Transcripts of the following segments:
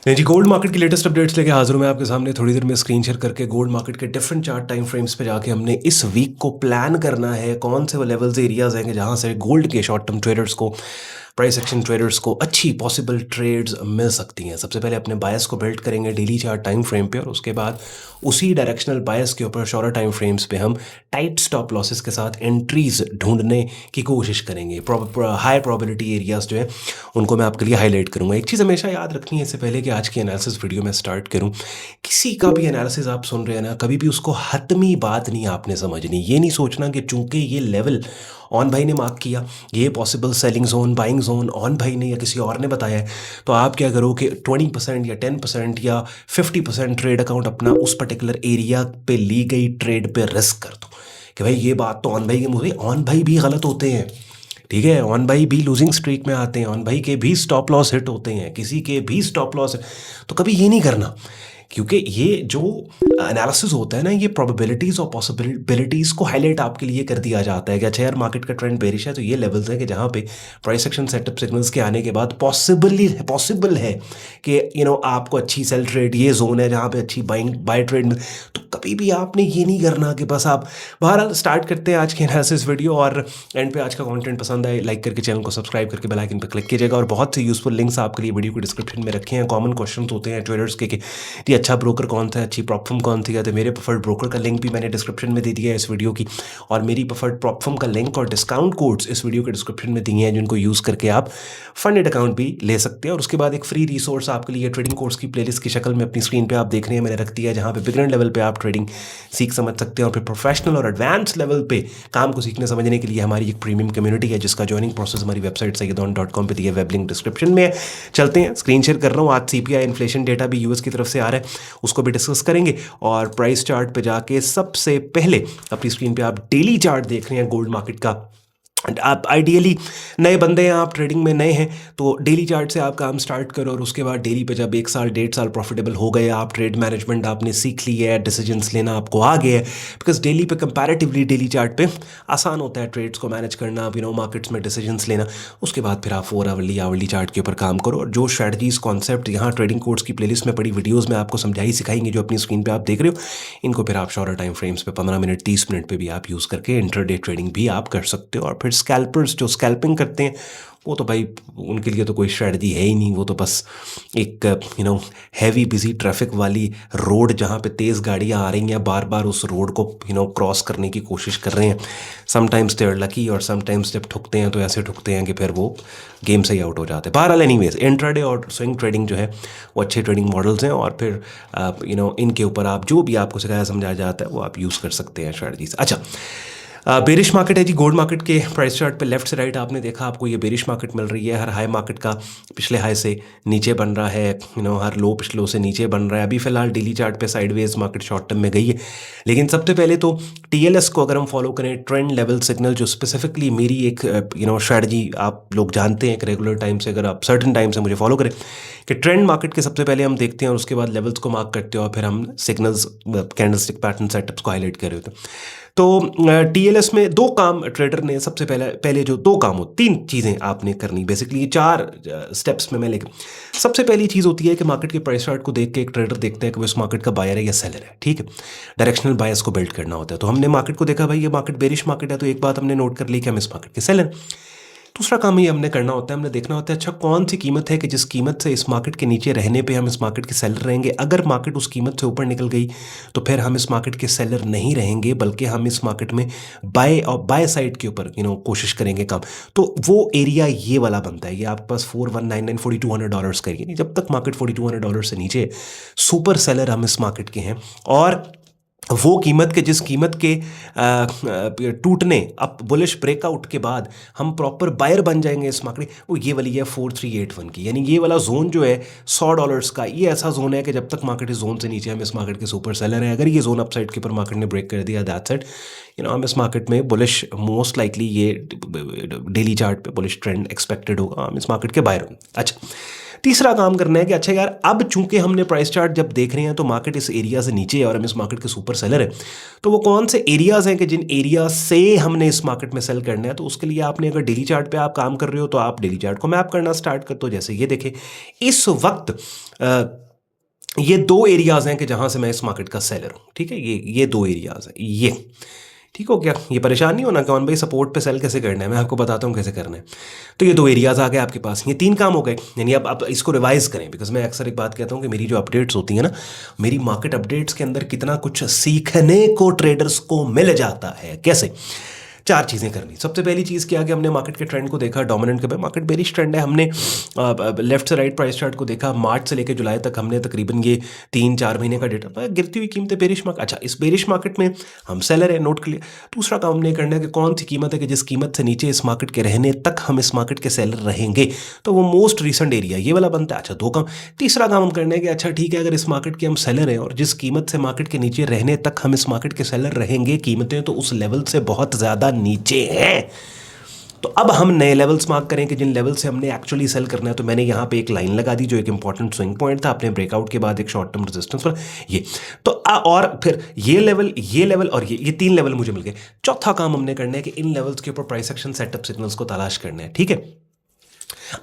नहीं जी, gold market की latest updates लेके हाजिर हूं मैं आपके सामने। थोड़ी देर में स्क्रीन शेयर करके गोल्ड मार्केट के डिफरेंट चार्ट टाइम फ्रेम्स पे जाके हमने इस वीक को प्लान करना है कौन से वो लेवल्स एरियाज हैं कि जहां से गोल्ड के शॉर्ट टर्म ट्रेडर्स को, प्राइस एक्शन ट्रेडर्स को अच्छी पॉसिबल ट्रेड्स मिल सकती हैं। सबसे पहले अपने बायस को बिल्ड करेंगे डेली चार्ट टाइम फ्रेम पे, और उसके बाद उसी डायरेक्शनल बायस के ऊपर शॉर्टर टाइम फ्रेम्स पे हम टाइट स्टॉप लॉसेस के साथ एंट्रीज ढूंढने की कोशिश करेंगे। हाई प्रोबेबिलिटी एरियाज जो है उनको मैं आपके लिए हाईलाइट करूंगा। एक चीज़ हमेशा याद रखनी है इससे पहले कि आज की एनालिसिस वीडियो में स्टार्ट करूं, किसी का भी एनालिसिस आप सुन रहे हैं ना, कभी भी उसको हतमी बात नहीं आपने समझनी। ये नहीं सोचना कि चूंकि ये लेवल ऑन भाई ने मार्क किया, ये possible selling zone buying zone on भाई ने या किसी और ने बताया है, तो आप क्या करो कि 20% या 10% या 50% ट्रेड अकाउंट अपना उस पर्टिकुलर एरिया पे ली गई ट्रेड पे रिस्क कर दो कि भाई ये बात तो ऑन भाई के मुझे, ऑन भाई भी गलत होते हैं, ठीक है, ऑन भाई भी लूजिंग स्ट्रीक में आते हैं, ऑन भाई के भी स्टॉप लॉस हिट होते हैं, किसी के भी स्टॉप लॉस। तो कभी ये नहीं करना, क्योंकि ये जो एनालिसिस होता है ना, ये प्रोबेबिलिटीज और पॉसिबिलिटीज को हाईलाइट आपके लिए कर दिया जाता है कि अच्छा यार मार्केट का ट्रेंड बेरिश है, तो ये लेवल्स हैं कि जहाँ पे प्राइस एक्शन सेटअप सिग्नल्स के आने के बाद पॉसिबल है कि आपको अच्छी सेल ट्रेड, ये जोन है जहाँ पे अच्छी बाय ट्रेड में। तो कभी भी आपने ये नहीं करना कि बस आप, बहरहाल स्टार्ट करते हैं आज की एनालिसिस वीडियो। और एंड पे आज का कंटेंट पसंद आए लाइक करके चैनल को सब्सक्राइब करके बेल आइकन पर क्लिक कीजिएगा। और बहुत से यूजफुल लिंक्स आपके लिए वीडियो को डिस्क्रिप्शन में रखे हैं। कॉमन क्वेश्चन होते हैं ट्रेडर्स के कि ये अच्छा ब्रोकर कौन था, अच्छी प्रॉप फर्म कौन थी, तो मेरे प्रेफर्ड ब्रोकर का लिंक भी मैंने डिस्क्रिप्शन में दे दिया है इस वीडियो की, और मेरी प्रेफर्ड प्रॉप फर्म का लिंक और डिस्काउंट कोड्स इस वीडियो के डिस्क्रिप्शन में दिए हैं, जिनको यूज़ करके आप फंडेड अकाउंट भी ले सकते हैं। और उसके बाद एक फ्री रिसोर्स आपके लिए ट्रेडिंग कोर्स की प्लेलिस्ट की शक्ल में अपनी स्क्रीन पर आप देख रहे हैं, मैंने रख दिया है, जहाँ पे बिगिनर लेवल पर आप ट्रेडिंग सीख समझ सकते हैं, और फिर प्रोफेशनल और एडवांस लेवल पे काम को सीखने समझने के लिए हमारी एक प्रीमियम कम्युनिटी है, जिसका ज्वाइनिंग प्रोसेस हमारी वेबसाइट सैयदौन.com पे दिया, वेब लिंक डिस्क्रिप्शन में है। चलते हैं, स्क्रीन शेयर कर रहा हूँ। आज सीपीआई इन्फ्लेशन डेटा भी यूएस की तरफ से आ रहा है, उसको भी डिस्कस करेंगे। और प्राइस चार्ट पे जाके सबसे पहले अपनी स्क्रीन पे आप डेली चार्ट देख रहे हैं गोल्ड मार्केट का। आप आइडियली नए बंदे हैं, आप ट्रेडिंग में नए हैं, तो डेली चार्ट से आप काम स्टार्ट करो। और उसके बाद डेली पे जब 1 साल 1.5 साल प्रॉफिटेबल हो गए, आप ट्रेड मैनेजमेंट आपने सीख ली है, डिसीजंस लेना आपको आ गया है, बिकॉज डेली पे कंपैरेटिवली डेली चार्ट पे आसान होता है ट्रेड्स को मैनेज करना, मार्केट्स में डिसीजंस लेना। उसके बाद फिर आप 4 आवरली चार्ट के ऊपर काम करो। और जो स्ट्रैटेजीज कॉन्सेप्ट यहाँ ट्रेडिंग कोर्स की प्लेलिस्ट में पड़ी वीडियोज़ में आपको समझाई सिखाएंगे, जो अपनी स्क्रीन पर आप देख रहे हो, इनको फिर आप शॉर्टर टाइम फ्रेम्स पे 15 मिनट 30 मिनट पे भी आप यूज़ करके इंटरडे ट्रेडिंग भी आप कर सकते हो। और फिर स्कैल्पर्स जो स्कैल्पिंग करते हैं, वो तो भाई उनके लिए तो कोई स्ट्रेटजी है ही नहीं, वो तो बस एक हैवी बिजी ट्रैफिक वाली रोड जहाँ पे तेज़ गाड़ियाँ आ रही हैं, बार बार उस रोड को क्रॉस करने की कोशिश कर रहे हैं। समटाइम्स दे आर लकी, और समटाइम्स जब ठुकते हैं तो ऐसे ठुकते हैं कि फिर वो गेम से ही आउट हो जाते हैं। बहरहाल एनीवेज, इंट्राडे और स्विंग ट्रेडिंग जो है वो अच्छे ट्रेडिंग मॉडल्स हैं, और फिर इनके ऊपर आप जो भी आपको सिखाया समझाया जाता है वो आप यूज़ कर सकते हैं स्ट्रेटजीज। अच्छा, बेरिश मार्केट है जी गोल्ड मार्केट के प्राइस चार्ट पे लेफ्ट से राइट आपने देखा, आपको ये बेरिश मार्केट मिल रही है। हर हाई मार्केट का पिछले हाई से नीचे बन रहा है, हर लो पिछले लो से नीचे बन रहा है। अभी फिलहाल डेली चार्ट पे साइडवेज मार्केट शॉर्ट टर्म में गई है। लेकिन सबसे पहले तो टीएलएस को अगर हम फॉलो करें, ट्रेंड लेवल सिग्नल, जो स्पेसिफिकली मेरी एक स्ट्रैटेजी आप लोग जानते हैं कि रेगुलर टाइम से, अगर आप सर्टन टाइम से मुझे फॉलो करें, कि ट्रेंड मार्केट के सबसे पहले हम देखते हैं और उसके बाद लेवल्स को मार्क करते हैं, और फिर हम सिग्नल्स कैंडलस्टिक पैटर्न सेटअप्स को हाईलाइट कर रहे होते हैं। तो टीएलएस में दो काम ट्रेडर ने सबसे पहले जो दो काम हो, तीन चीज़ें आपने करनी बेसिकली, ये 4 स्टेप्स में मैं लेकर। सबसे पहली चीज़ होती है कि मार्केट के प्राइस चार्ट को देख के एक ट्रेडर देखता है कि वो इस मार्केट का बायर है या सेलर है, ठीक है। डायरेक्शनल बायस को बिल्ड करना होता है। तो हमने मार्केट को देखा, भाई ये मार्केट बेरिश मार्केट है, तो एक बात हमने नोट कर ली कि हम इस मार्केट के सेलर। दूसरा काम ये हमने करना होता है, हमने देखना होता है अच्छा कौन सी कीमत है कि जिस कीमत से इस मार्केट के नीचे रहने पे हम इस मार्केट के सेलर रहेंगे। अगर मार्केट उस कीमत से ऊपर निकल गई तो फिर हम इस मार्केट के सेलर नहीं रहेंगे, बल्कि हम इस मार्केट में बाय साइड के ऊपर कोशिश करेंगे काम। तो वो एरिया ये वाला बनता है, ये आपके पास 4199 $4,200 का एरिया। जब तक मार्केट $4,200 से नीचे, सुपर सेलर हम इस मार्केट के हैं। और वो कीमत के जिस कीमत के टूटने, अब बुलिश ब्रेकआउट के बाद हम प्रॉपर बायर बन जाएंगे इस मार्केट, वो ये वाली है 4381 की। यानी ये वाला जोन जो है $100 का, ये ऐसा जोन है कि जब तक मार्केट इस जोन से नीचे, हम इस मार्केट के सुपर सेलर हैं। अगर ये जोन अपसाइड के ऊपर मार्केट ने ब्रेक कर दिया, दैट्स इट, हम इस मार्केट में बुलिश, मोस्ट लाइकली ये डेली चार्ट पे बुलिश ट्रेंड एक्सपेक्टेड होगा, हम इस मार्केट के बायर होंगे। अच्छा, तीसरा काम करना है कि अच्छा यार, अब चूंकि हमने प्राइस चार्ट जब देख रहे हैं तो मार्केट इस एरिया से नीचे है और हम इस मार्केट के सुपर सेलर है, तो वो कौन से एरियाज हैं कि जिन एरिया से हमने इस मार्केट में सेल करना है। तो उसके लिए आपने अगर डेली चार्ट पे आप काम कर रहे हो तो आप डेली चार्ट को मैप करना स्टार्ट कर दो। जैसे ये देखें, इस वक्त ये दो एरियाज हैं कि जहां से मैं इस मार्केट का सेलर हूं, ठीक है। ये दो एरियाज हैं, ये ठीक हो गया। ये परेशान नहीं होना कौन भाई सपोर्ट पे सेल कैसे करना है, मैं आपको बताता हूँ कैसे करना है। तो ये दो एरियाज आ गए आपके पास, ये 3 काम हो गए। यानी अब इसको रिवाइज करें, बिकॉज मैं अक्सर एक बात कहता हूँ कि मेरी जो अपडेट्स होती है ना, मेरी मार्केट अपडेट्स के अंदर कितना कुछ सीखने को ट्रेडर्स को मिल जाता है। कैसे? 4 चीज़ें करनी। सबसे पहली चीज़ क्या कि हमने मार्केट के ट्रेंड को देखा, डोमिनेंट के पे मार्केट बेरिश ट्रेंड है। हमने लेफ्ट से राइट प्राइस चार्ट को देखा, मार्च से लेकर जुलाई तक हमने तकरीबन ये 3-4 महीने का डेटा, गिरती हुई कीमतें, बेरिश मार्केट। अच्छा, इस बेरिश मार्केट में हम सेलर है, नोट कर लिया। दूसरा काम हमने करना है कि कौन सी कीमत है कि जिस कीमत से नीचे इस मार्केट के रहने तक हम इस मार्केट के सेलर रहेंगे, तो वो मोस्ट रिसेंट एरिया ये वाला बनता है। अच्छा, 2 काम। तीसरा काम हम करना है कि अच्छा ठीक है, अगर इस मार्केट के हम सेलर हैं और जिस कीमत से मार्केट के नीचे रहने तक हम इस मार्केट के सेलर रहेंगे, कीमतें तो उस लेवल से बहुत ज़्यादा नीचे हैं। तो अब हम नए लेवल्स मार्क करें कि जिन लेवल से हमने एक्चुअली सेल करना है। तो मैंने यहाँ पे एक लाइन लगा दी जो एक इंपॉर्टेंट स्विंग पॉइंट था अपने ब्रेकआउट के बाद, एक शॉर्ट टर्म रेजिस्टेंस पर ये। तो और फिर ये लेवल और ये 3 लेवल मुझे मिल गए। चौथा काम हमने करना है कि इन लेवल्स के ऊपर प्राइस एक्शन सेटअप सिग्नल्स को तलाश करना है, ठीक है।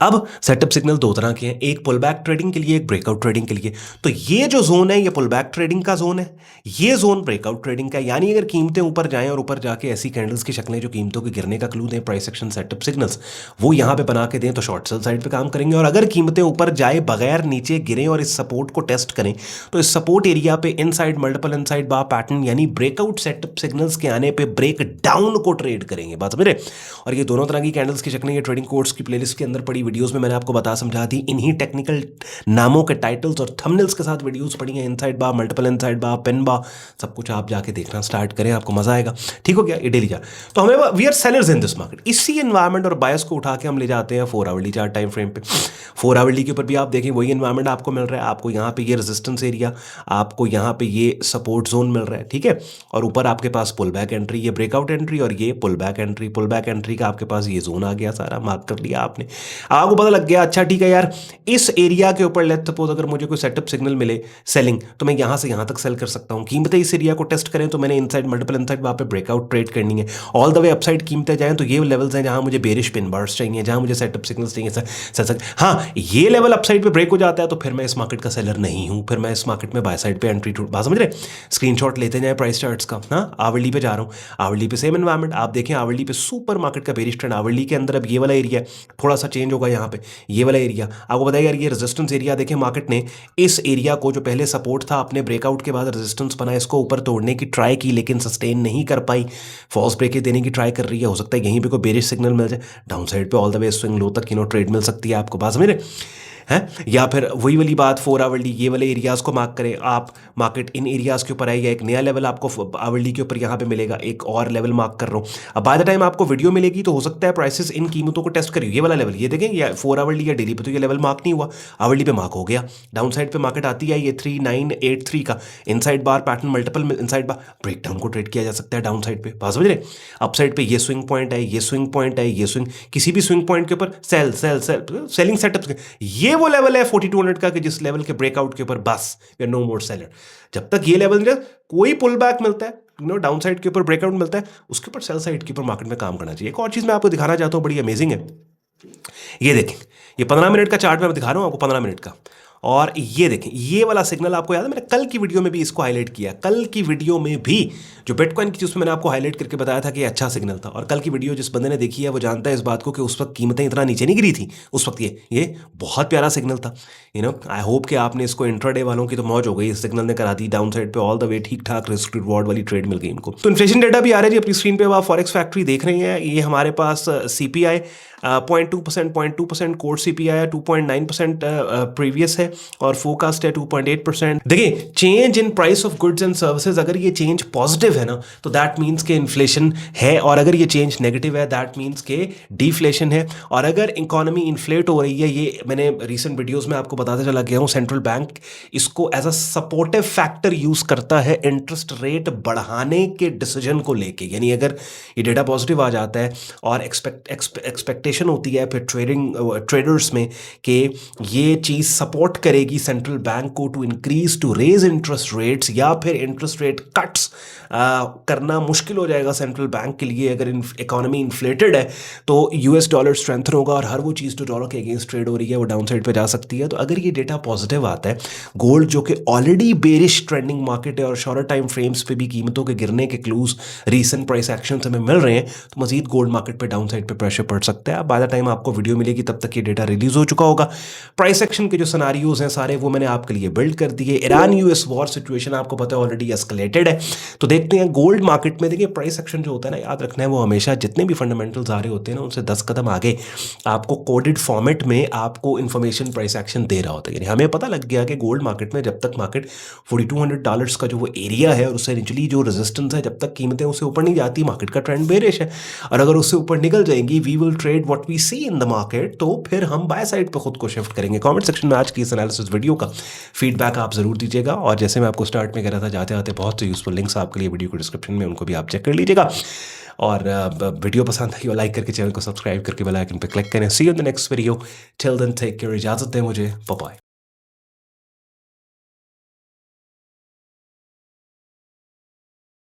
अब सेटअप सिग्नल 2 तरह के हैं, एक पुल बैक ट्रेडिंग के लिए, एक ब्रेकआउट ट्रेडिंग के लिए। तो ये जो जोन है ये पुल बैक ट्रेडिंग का जोन है, ये जोन ब्रेकआउट ट्रेडिंग का है। यानी अगर कीमतें ऊपर जाएं और ऊपर जाके ऐसी कैंडल्स की शक्लें जो कीमतों के गिरने का क्लू दें, प्राइस एक्शन सेटअप सिग्नल्स, वो यहाँ पे बना के दें तो शॉर्ट सेल साइड पे काम करेंगे। और अगर कीमतें ऊपर जाए बगैर नीचे गिरें और इस सपोर्ट को टेस्ट करें, तो इस सपोर्ट एरिया पे इनसाइड मल्टीपल इनसाइड बार पैटर्न यानी ब्रेकआउट सेटअप सिग्नल्स के आने पे ब्रेक डाउन को ट्रेड करेंगे, बात समझ रहे। और ये दोनों तरह की कैंडल्स की शक्लें ये ट्रेडिंग कोर्स की प्लेलिस्ट के अंदर पड़ी वीडियोस में मैंने आपको बता समझा दी। इन्हीं टेक्निकल नामों के टाइटल्स और थंबनेल्स के साथ वीडियोस पड़ी हैं, इनसाइड बार, मल्टीपल इनसाइड बार, पेन बार, सब कुछ आप जाके देखना स्टार्ट करें, आपको मजा आएगा। ठीक हो गया, ये डेली चार्ट। तो हमें we are sellers in this market. इसी एनवायरनमेंट और बायस को उठा के हम ले जाते हैं 4 आवर्ली चार्ट टाइम फ्रेम पे। 4 आवर्ली के ऊपर भी आप देखें वही एनवायरनमेंट आपको मिल रहा है। आपको यहाँ पे ये रेजिस्टेंस एरिया, आपको यहाँ पे ये सपोर्ट जोन मिल रहा है, ठीक है। और ऊपर आपके पास पुल बैक एंट्री, ये ब्रेकआउट एंट्री और ये pull back entry. Pull back entry का आपके पास ये जोन आ गया, सारा मार्क कर लिया आपने, आपको पता लग गया। अच्छा ठीक है यार, इस एरिया के ऊपर लेट्स सपोज अगर मुझे कोई सेटअप सिग्नल मिले सेलिंग, तो मैं यहाँ से यहाँ तक सेल कर सकता हूँ। कीमतें इस एरिया को टेस्ट करें तो मैंने इनसाइड मल्टीपल इनसाइड वहाँ पे ब्रेकआउट ट्रेड करनी है। ऑल द वे अपसाइड कीमतें जाएं तो ये लेवल्स हैं जहाँ मुझे बेरिश पिन बार्स चाहिए, जहाँ मुझे सेटअप सिग्नल्स चाहिए सर। हाँ, ये लेवल अपसाइड पे ब्रेक हो जाता है तो फिर मैं इस मार्केट का सेलर नहीं हूँ, फिर मैं इस मार्केट में बाय साइड पे एंट्री बात समझ रहे। स्क्रीनशॉट लेते जाए प्राइस चार्ट्स का। हाँ, आवरली पे जा रहा हूँ, आवरली पे सेम एनवायरमेंट आप देखें, आवरली पे सुपर मार्केट का बेरिश ट्रेंड। आवरली के अंदर अब ये वाला एरिया थोड़ा सा चेंज होगा, यहाँ पे ये वाला एरिया आपको बताया यार, ये रेजिस्टेंस एरिया देखें। मार्केट ने इस एरिया को जो पहले सपोर्ट था अपने ब्रेकआउट के बाद रेजिस्टेंस बना, इसको ऊपर तोड़ने की ट्राई की लेकिन सस्टेन नहीं कर पाई, फॉल्स ब्रेक देने की ट्राई कर रही है। हो सकता है यहीं पे कोई बेरिश सिग्नल मिल जाए, डाउन साइड पे all the way swing low तक ट्रेड मिल सकती है आपको, बात समझ रहे हैं। या फिर वही वाली बात 4 आवरली, ये वाले एरियाज को मार्क करें आप, मार्केट इन एरियाज के ऊपर आएगा, एक नया लेवल आपको आवरली के ऊपर यहाँ पे मिलेगा, एक और लेवल मार्क कर रहा हूँ। अब बाय द टाइम आपको वीडियो मिलेगी तो हो सकता है प्राइसेस इन कीमतों को टेस्ट करिए। ये वाला लेवल ये देखें, ये 4 आवरली या डेली पे तो ये लेवल मार्क नहीं हुआ, आवरली पे मार्क हो गया। डाउन साइड पे मार्केट आती है ये 3983 का इनसाइड बार पैटर्न, मल्टीपल इनसाइड बार, ब्रेकडाउन को ट्रेड किया जा सकता है डाउन साइड पे, बात समझ रहे। अप साइड पे ये स्विंग पॉइंट है, ये स्विंग पॉइंट है, ये स्विंग, किसी भी स्विंग पॉइंट के ऊपर sell sell sell selling setup. ये वो लेवल है 4200 का कि जिस लेवल के ब्रेकआउट के ऊपर बस we are no more seller. जब तक ये लेवल नहीं, कोई पुल बैक मिलता है, डाउन साइड के ऊपर ब्रेकआउट मिलता है, उसके ऊपर सेल साइड के ऊपर मार्केट में काम करना चाहिए। एक और चीज मैं आपको दिखाना चाहता हूं, बड़ी अमेजिंग है। ये देखें, ये 15 मिनट का चार्ट मैं दिखा रहा हूं आपको, 15 मिनट का। और ये देखें, ये वाला सिग्नल आपको याद है, मैंने कल की वीडियो में भी इसको हाईलाइट किया। कल की वीडियो में भी जो बिटकॉइन की, जिसमें मैंने आपको हाईलाइट करके बताया था कि अच्छा सिग्नल था। और कल की वीडियो जिस बंदे ने देखी है वो जानता है इस बात को कि उस वक्त कीमतें इतना नीचे नहीं गिरी थी उस वक्त। ये बहुत प्यारा सिग्नल था। आई होप कि आपने इसको इंट्राडे वालों की तो मौज हो गई, इस सिग्नल ने करा दी डाउन साइड पे ऑल द वे ठीक ठाक रिस्क रिवॉर्ड वाली ट्रेड मिल गई इनको। तो इन्फ्लेशन डेटा भी आ रहा है जी अपनी स्क्रीन पे, आप फॉरेक्स फैक्ट्री देख रहे हैं। ये हमारे पास CPI 0.2% कोर CPI 2.9% प्रीवियस है, है और फोकास्ट है 2.8%। देखिए, change in price of goods and services, अगर ये चेंज पॉजिटिव है ना तो दैट मीन्स के इन्फ्लेशन है, और अगर ये चेंज नेगेटिव है दैट मीन्स के डिफ्लेशन है। और अगर इकोनॉमी इन्फ्लेट हो रही है, ये मैंने रिसेंट वीडियोस में आपको बताते चला गया हूँ, सेंट्रल बैंक इसको as a supportive factor use करता है इंटरेस्ट रेट बढ़ाने के डिसीजन को लेके। यानी अगर ये डेटा पॉजिटिव आ जाता है और एक्सपेक्टेशन होती है फिर ट्रेडर्स में कि ये चीज़ सपोर्ट करेगी सेंट्रल बैंक को to increase to raise interest rates, या फिर इंटरेस्ट रेट कट्स करना मुश्किल हो जाएगा सेंट्रल बैंक के लिए। अगर इकोनॉमी इन्फ्लेटेड है तो यूएस डॉलर स्ट्रेंथन होगा और हर वो चीज़ जो डॉलर के अगेंस्ट ट्रेड हो रही है वो डाउन साइड पे जा सकती है। तो अगर ये डेटा पॉजिटिव आता है, गोल्ड जो कि ऑलरेडी बेरिश ट्रेंडिंग मार्केट है और शॉर्टर टाइम फ्रेम्स पे भी कीमतों के गिरने के क्लूज रीसेंट प्राइस एक्शन हमें मिल रहे हैं, तो मजीद गोल्ड मार्केट पे डाउन साइड पे प्रेशर पड़ सकता है। बाय द टाइम आपको वीडियो मिलेगी तब तक ये डेटा रिलीज हो चुका होगा। प्राइस एक्शन के जो सिनारियोज हैं सारे वो मैंने आपके लिए बिल्ड कर दिए। ईरान यूएस वॉर सिचुएशन आपको पता है ऑलरेडी एस्केलेटेड है, तो देखते हैं गोल्ड मार्केट में। देखिए, प्राइस एक्शन जो होता है ना, याद रखना है वो हमेशा जितने भी फंडामेंटल्स आ रहे होते हैं ना उनसे 10 कदम आगे आपको कोडेड फॉर्मेट में आपको इन्फॉर्मेशन प्राइस एक्शन दे रहा होता है। यानी हमें पता लग गया कि गोल्ड मार्केट में जब तक मार्केट $4200 का जो वो एरिया है और उससे निचली जो रेजिस्टेंस है, जब तक कीमतें उससे ऊपर नहीं जाती, मार्केट का ट्रेंड बेरिश है। और अगर उससे ऊपर निकल जाएंगी, we will trade what we see in the market, तो फिर हम बाय साइड पर खुद को शिफ्ट करेंगे। कमेंट सेक्शन में आज की इस एनालिसिस वीडियो का फीडबैक आप जरूर दीजिएगा, और जैसे मैं आपको स्टार्ट में कह रहा था, जाते आते बहुत से यूजफुल लिंक्स आपके लिए वीडियो को डिस्क्रिप्शन में, उनको भी आप चेक कर लीजिएगा। और वीडियो पसंद आई हो लाइक करके, चैनल को सब्सक्राइब करके बेल आइकन पे क्लिक करें। See you in the next video, till then take care, इजाजत दें मुझे, बाय बाय।